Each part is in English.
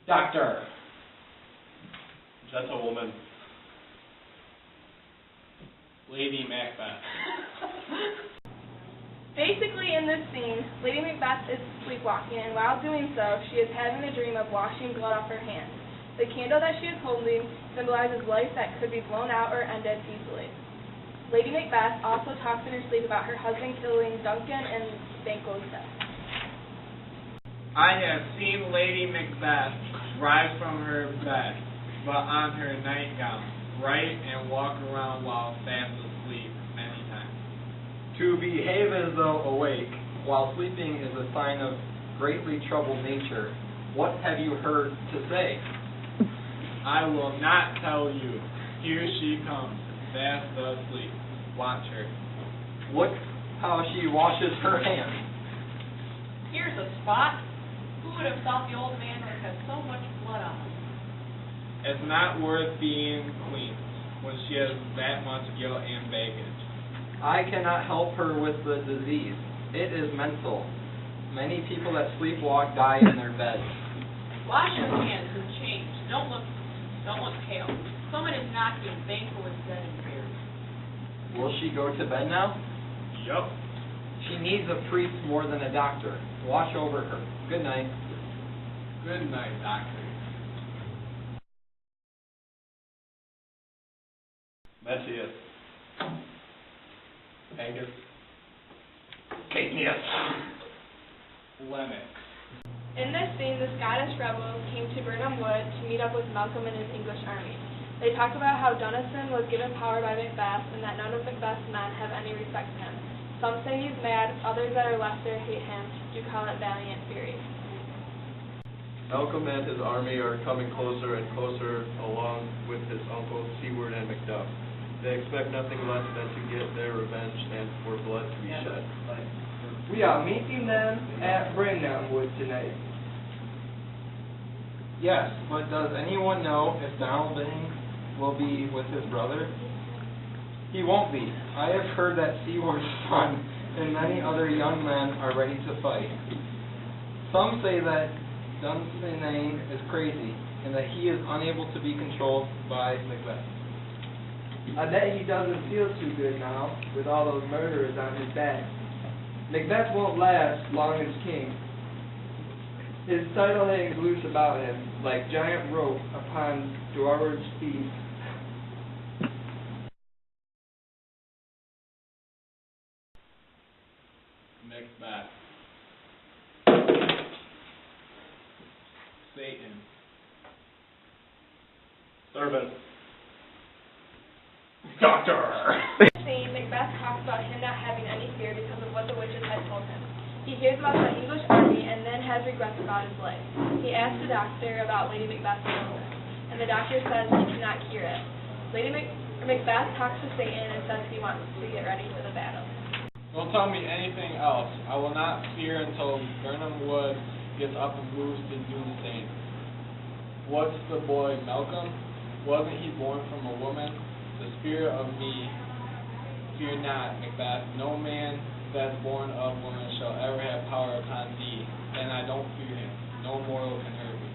Doctor. Gentlewoman. Lady Macbeth. Basically, in this scene, Lady Macbeth is sleepwalking, and while doing so, she is having a dream of washing blood off her hands. The candle that she is holding symbolizes life that could be blown out or ended easily. Lady Macbeth also talks in her sleep about her husband killing Duncan and Banquo's death. I have seen Lady Macbeth rise from her bed, but on her nightgown, write and walk around while fast asleep many times. To behave as though awake while sleeping is a sign of greatly troubled nature. What have you heard to say? I will not tell you. Here she comes, fast asleep. Watch her. Look how she washes her hands. Here's a spot. Who would have thought the old man would have so much blood on him? It's not worth being queen when she has that much guilt and baggage. I cannot help her with the disease. It is mental. Many people that sleepwalk die in their beds. Wash your hands and change. Don't look pale. Someone is knocking. Banquo is dead and buried. Will she go to bed now? Yup. She needs a priest more than a doctor. Watch over her. Good night. Good night, doctor. Messias. Angus. Caitnius. Lennox. In this scene, the Scottish rebels came to Birnam Wood to meet up with Malcolm and his English army. They talked about how Adonnis was given power by Macbeth and that none of Macbeth's men have any respect for him. Some say he's mad, others that are lesser hate him, do call it valiant fury. Malcolm and his army are coming closer and closer along with his uncles Seward and Macduff. They expect nothing less than to get their revenge and for blood to be shed. We are meeting them at Birnam Wood tonight. Yes, but does anyone know if Donald will be with his brother? He won't be. I have heard that Seward's son and many other young men are ready to fight. Some say that Dunsinane is crazy and that he is unable to be controlled by Macbeth. I bet he doesn't feel too good now with all those murderers on his back. Macbeth won't last long as king. His title hangs loose about him like giant rope upon Dwarf's feet. Macbeth. Satan. Servant. Doctor. Scene, Macbeth talks about him not having any fear because of what the witches had told him. He hears about the English army and then has regrets about his life. He asks the doctor about Lady Macbeth's illness, and the doctor says he cannot cure it. Macbeth talks to Satan and says he wants to get ready for the battle. Don't tell me anything else. I will not fear until Birnam Wood gets up and moves to Doomsday. What's the boy, Malcolm? Wasn't he born from a woman? The spirit of me, fear not, Macbeth. No man that's born of woman shall ever have power upon thee, and I don't fear him. No mortal can hurt me.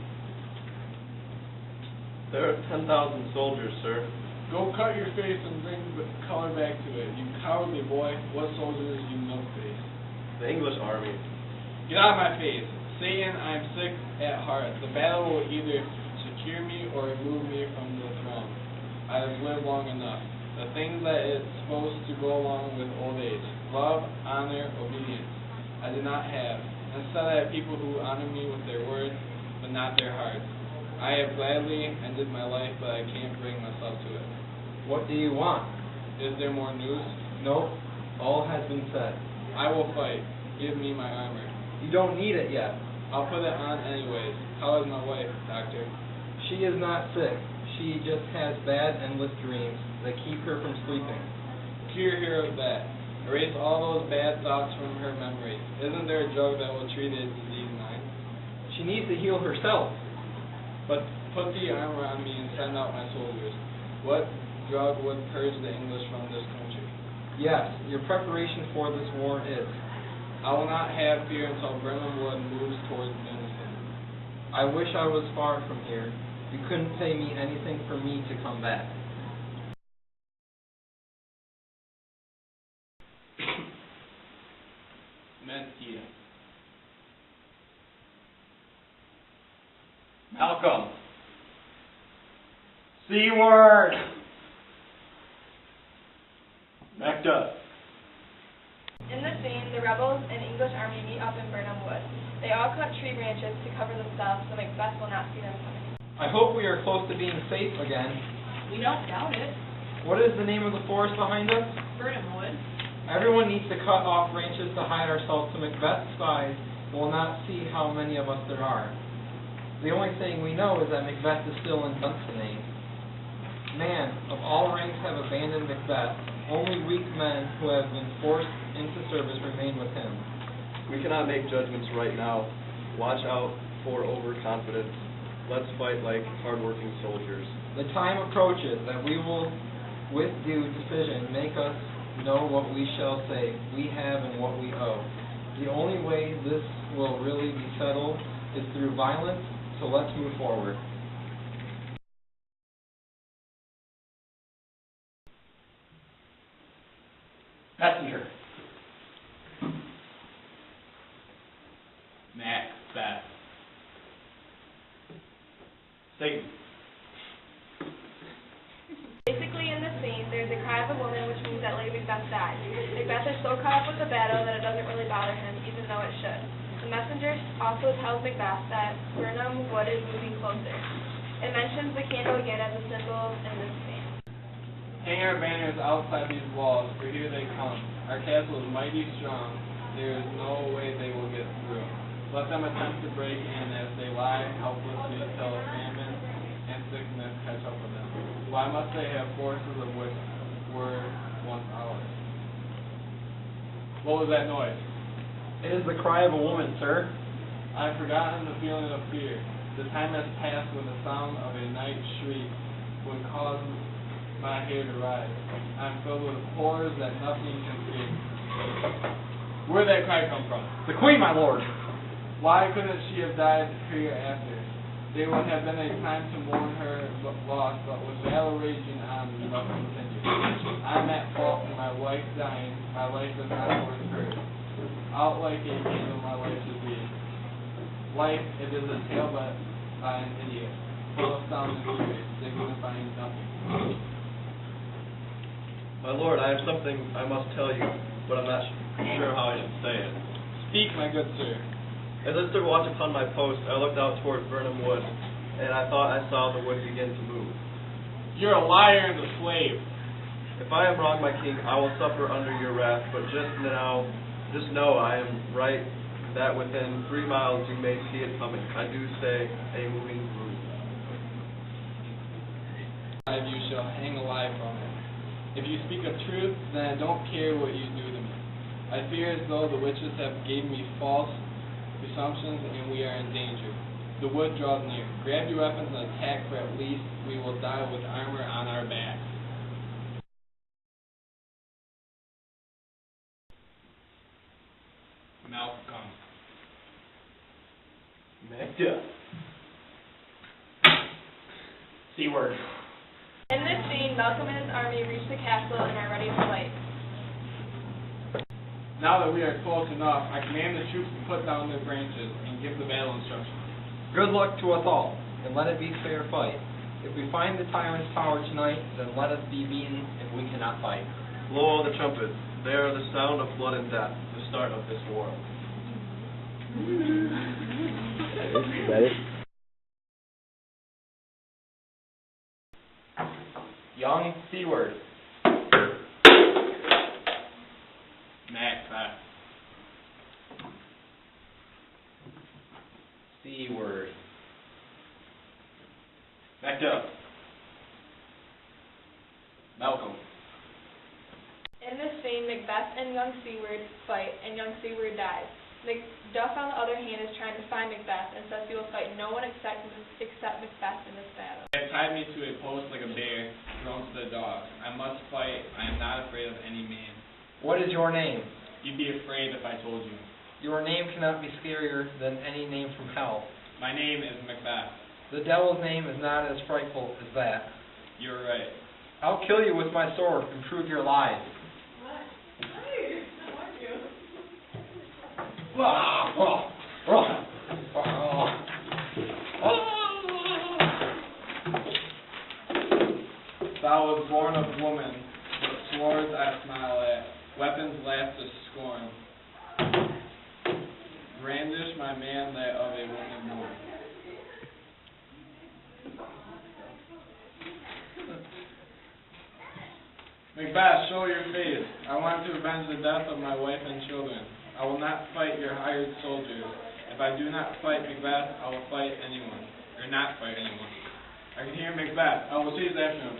There are 10,000 soldiers, sir. Go cut your face and bring the color back to it. You cowardly boy. What soldiers, you milk face? The English army. Get out of my face. Satan, I am sick at heart. The battle will either secure me or remove me from the throne. I have lived long enough. The things that it's supposed to go along with old age. Love, honor, obedience. I did not have. Instead, I have people who honor me with their words, but not their hearts. I have gladly ended my life, but I can't bring myself to it. What do you want? Is there more news? Nope. All has been said. I will fight. Give me my armor. You don't need it yet. I'll put it on anyways. How is my wife, doctor? She is not sick. She just has bad, endless dreams that keep her from sleeping. Cure her of that. Erase all those bad thoughts from her memory. Isn't there a drug that will treat a diseased mind? She needs to heal herself. But put the armor on me and send out my soldiers. What drug would purge the English from this country? Yes, your preparation for this war is. I will not have fear until Birnam Wood moves towards Doomsday. I wish I was far from here. You couldn't pay me anything for me to come back. Mentia. Malcolm. C-word. Macbeth. In the scene, the rebels and English army meet up in Burnham Wood. They all cut tree branches to cover themselves so Macbeth will not see them coming. I hope we are close to being safe again. We don't doubt it. What is the name of the forest behind us? Burnham Wood. Everyone needs to cut off branches to hide ourselves so Macbeth's spies will not see how many of us there are. The only thing we know is that Macbeth is still in Dunsinane. Man of all ranks have abandoned Macbeth. Only weak men who have been forced into service remain with him. We cannot make judgments right now. Watch out for overconfidence. Let's fight like hardworking soldiers. The time approaches that we will, with due decision, make us know what we shall say, we have, and what we owe. The only way this will really be settled is through violence, so let's move forward. Messenger. Macbeth. Satan. Basically, in this scene, there's a cry of a woman, which means that Lady Macbeth died. Macbeth is so caught up with the battle that it doesn't really bother him, even though it should. The messenger also tells Macbeth that Burnham Wood is moving closer. It mentions the candle again as a symbol in this scene. Hang our banners outside these walls, for here they come. Our castle is mighty strong. There is no way they will get through. Let them attempt to break in as they lie helplessly till famine and sickness catch up with them. Why must they have forces of which were once ours? What was that noise? It is the cry of a woman, sir. I have forgotten the feeling of fear. The time has passed when the sound of a night shriek would cause my hair to rise. I am filled with horrors that nothing can escape. Where did that cry come from? The Queen, my lord. Why couldn't she have died hereafter? There would have been a time to mourn her loss, but with battle raging on, we must continue. I am at fault for my wife dying. My life is not worth hers. Out like a candle, my life should be. Life, it is a tale by an idiot, full of sound and fury, signifying nothing. My lord, I have something I must tell you, but I'm not sure how I should say it. Speak, my good sir. As I stood watch upon my post, I looked out toward Burnham Wood, and I thought I saw the wood begin to move. You're a liar and a slave. If I am wrong, my king, I will suffer under your wrath, but just know I am right, that within 3 miles you may see it coming. I do say, a moving root. You shall hang alive from it. If you speak of truth, then I don't care what you do to me. I fear as though the witches have gave me false presumptions and we are in danger. The wood draws near. Grab your weapons and attack, for at least we will die with armor on our backs. Malcolm. Macbeth. C-word. In this scene, Malcolm and his army reach the castle and are ready to fight. Now that we are close enough, I command the troops to put down their branches and give the battle instructions. Good luck to us all, and let it be fair fight. If we find the tyrant's power tonight, then let us be beaten if we cannot fight. Blow the trumpets. They are the sound of blood and death, the start of this war. Is that it? Young C-word. Macbeth. C-word. Macbeth. Malcolm. In this scene, Macbeth and young Seward fight, and young Seward dies. Macduff, on the other hand, is trying to find Macbeth and says he will fight no one except Macbeth in this battle. They have tied me to a post like a bear, thrown to the dogs. I must fight. I am not afraid of any man. What is your name? You'd be afraid if I told you. Your name cannot be scarier than any name from hell. My name is Macbeth. The devil's name is not as frightful as that. You're right. I'll kill you with my sword and prove your lies. Thou was born of woman, but swords I smile at, weapons laugh to scorn. Brandish my man that of a woman born. Macbeth, show your face. I want to avenge the death of my wife and children. I will not fight your hired soldiers. If I do not fight Macbeth, I will fight anyone, or not fight anyone. I can hear Macbeth. I will chase after him.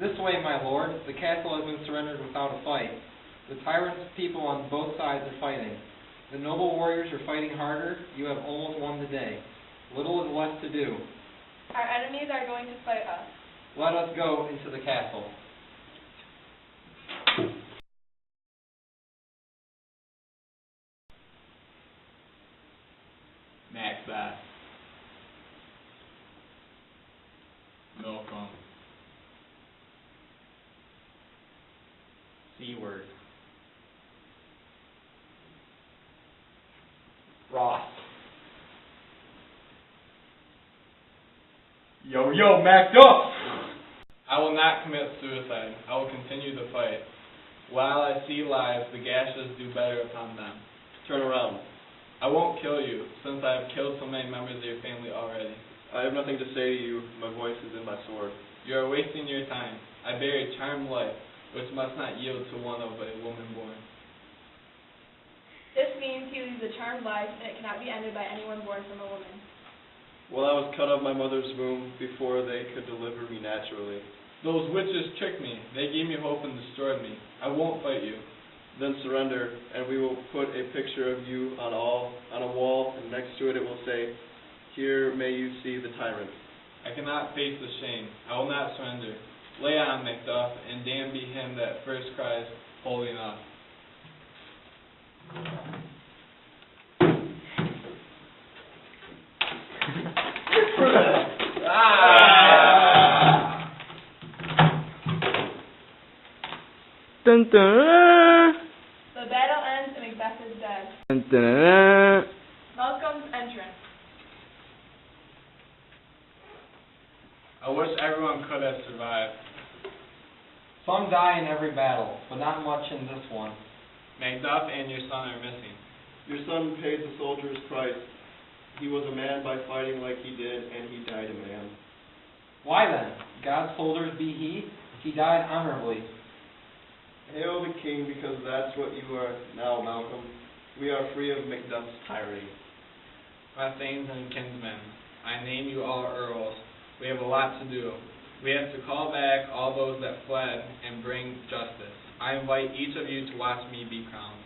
This way, my lord. The castle has been surrendered without a fight. The tyrant's people on both sides are fighting. The noble warriors are fighting harder. You have almost won the day. Little is left to do. Our enemies are going to fight us. Let us go into the castle. Macbeth. Malcolm. C-word. Ross. Yo, Macbeth! I will not commit suicide. I will continue the fight. While I see lives, the gashes do better upon them. Turn around. I won't kill you, since I have killed so many members of your family already. I have nothing to say to you. My voice is in my sword. You are wasting your time. I bear a charmed life, which must not yield to one of a woman born. This means he leads a charmed life, and it cannot be ended by anyone born from a woman. Well, I was cut of my mother's womb before they could deliver me naturally. Those witches tricked me. They gave me hope and destroyed me. I won't fight you. Then surrender, and we will put a picture of you on a wall, and next to it will say, "Here may you see the tyrant." I cannot face the shame. I will not surrender. Lay on, Macduff, and damned be him that first cries, "Holy enough." Dun dun. The battle ends and Macbeth is dead. Dun dun. Malcolm's entrance. I wish everyone could have survived. Some die in every battle, but not much in this one. Macduff and your son are missing. Your son paid the soldier's price. He was a man by fighting like he did, and he died a man. Why then? God's soldiers be he. He died honorably. Hail the king, because that's what you are now, Malcolm. We are free of Macduff's tyranny. My thanes and kinsmen, I name you all earls. We have a lot to do. We have to call back all those that fled and bring justice. I invite each of you to watch me be crowned.